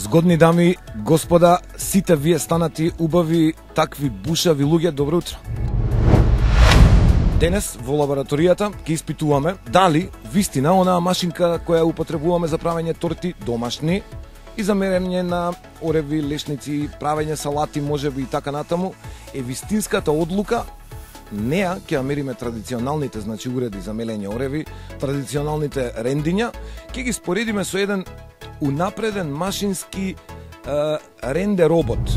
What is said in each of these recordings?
Згодни дами, господа, сите вие станати убави, такви бушави луѓе, добро утро. Денес во лабораторијата ќе испитуваме дали вистина онаа машинка која употребуваме за правење торти домашни и за мерење на ореви, лешници, правење салати, можеби и така натаму, е вистинската одлука. Неа ќе ја мериме традиционалните, значи, уреди за мелење ореви, традиционалните рендиња, ќе ги споредиме со еден унапреден машински ренде робот.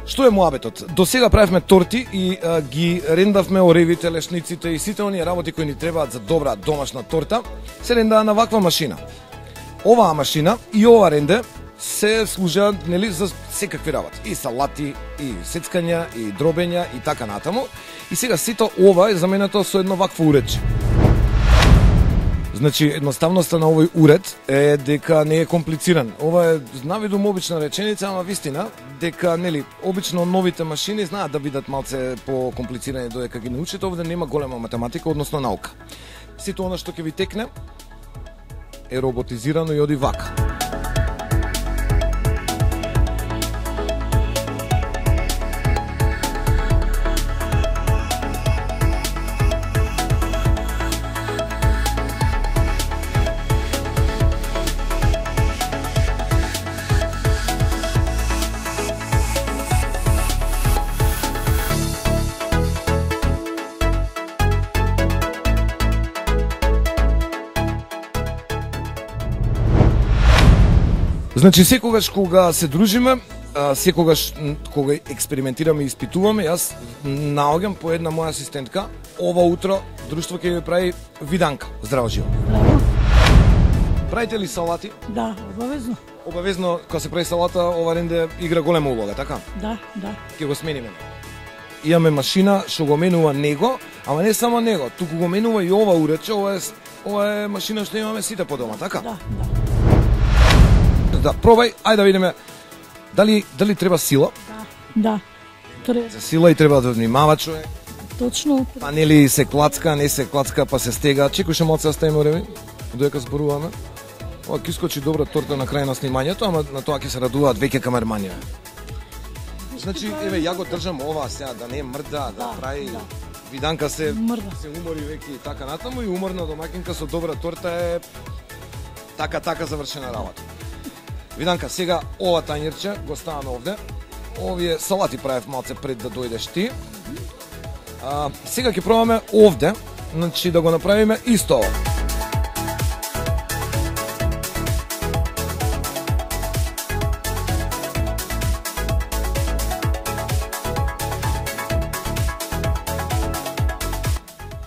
Што е муабетот? До сега правевме торти и ги рендавме оревите, лешниците и сите оние работи кои ни требаат за добра домашна торта, се рендаа на ваква машина. Оваа машина и ова ренде се служат, нели, за секакви работи. И салати, и сецкања, и дробења, и така натаму. И сега сето ова е заменето со едно вакво уредче. Значи, едноставноста на овој уред е дека не е комплициран. Ова е навидум обична реченица, ама вистина, дека, нели, обично новите машини знаат да бидат малце по-комплицирани додека ги научите, овде нема голема математика, односно наука. Сето она што ќе ви текне е роботизирано и оди вака. Значи, секогаш кога се дружиме, секогаш кога експериментираме и испитуваме, јас наоѓам по една моја асистентка, ова утро друштво ќе ви прави виданка. Здраво живо. Здраво. Правите ли салати? Да, обавезно. Обавезно, кога се прави салата, ова ренде игра голема улога, така? Да, да. Ќе го смениме. Имаме машина што го менува него, ама не само него, туку го менува и ова уредче, ова е машина што имаме сите по дома, така? Да, да. Да, пробај, ајде да видиме дали треба сила. Да. Треба. За сила и треба да внимава човек. Точно. Па нели се клацка, не се клацка, па се стега. Чекој ше малце да ставиме ореви, додека зборуваме. Ова ќе искочи добра торта на крај на снимањето, ама на тоа ќе се радуваат веќе камерманија. Значи, еве, ја го држам ова сега, да не мрда, да прави виданка се умори веќе и така натаму, и уморна домакинка со добра торта е така завршена работа. Виданка, сега ова тањерче го ставаме овде. Овие салати правев малце пред да дојдеш ти. Сега ќе пробаме овде, значи да го направиме исто ова.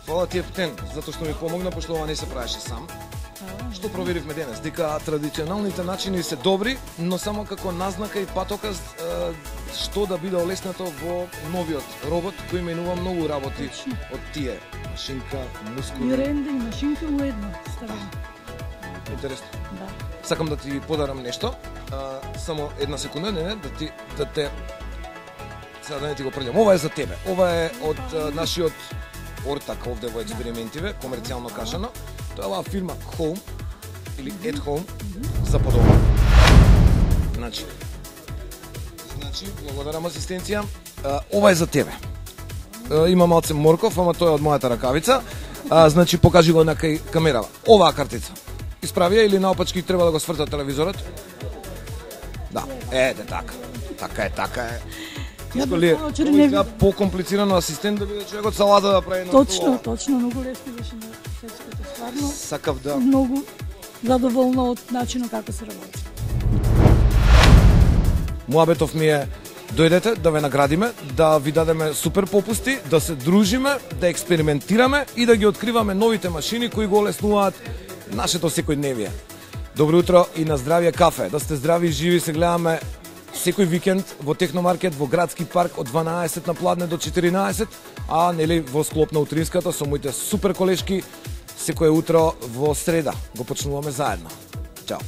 Фала ти, Ептен, затоа што ми помогна, пошто ова не се правеше сам. Што проверивме денес? Дека традиционалните начини се добри, но само како назнака и патоказ што да биде олеснато во новиот робот, кој менува многу работи од тие. Машинка, мускули. И ренде и машинка уедно ставаме. Интересно. Да. Сакам да ти подарам нешто. Само една секунда, да те сега да не ти го прелјам. Ова е за тебе. Ова е од нашиот ортак овде во експериментиве, комерцијално кажано. Тоа е оваа фирма Home или At Home за подома. Значи, благодарам асистенција. Ова е за тебе. Има малце морков, ама тоа е од мојата ракавица. Значи, покажи го на кај камерава. Оваа картица. Исправи ја или наопачки треба да го сврта телевизорот? Да, така. Така е. Искали е по-комплицирано асистент да биде човекот салата да прави на Точно, многу лесно беше на сецката, стварно. Сакав да. Многу задоволна од начинот како се работи. Муабетов ми е дојдете да ве наградиме, да ви дадеме супер попусти, да се дружиме, да експериментираме и да ги откриваме новите машини кои го олеснуваат нашето секојдневие. Добро утро и на здравје кафе. Да сте здрави и живи, се гледаме секој викенд во Техномаркет во Градски парк од 12 на пладне до 14, а нели во склоп на утринската со моите супер колешки секое утро во среда го почнуваме заедно. Чао.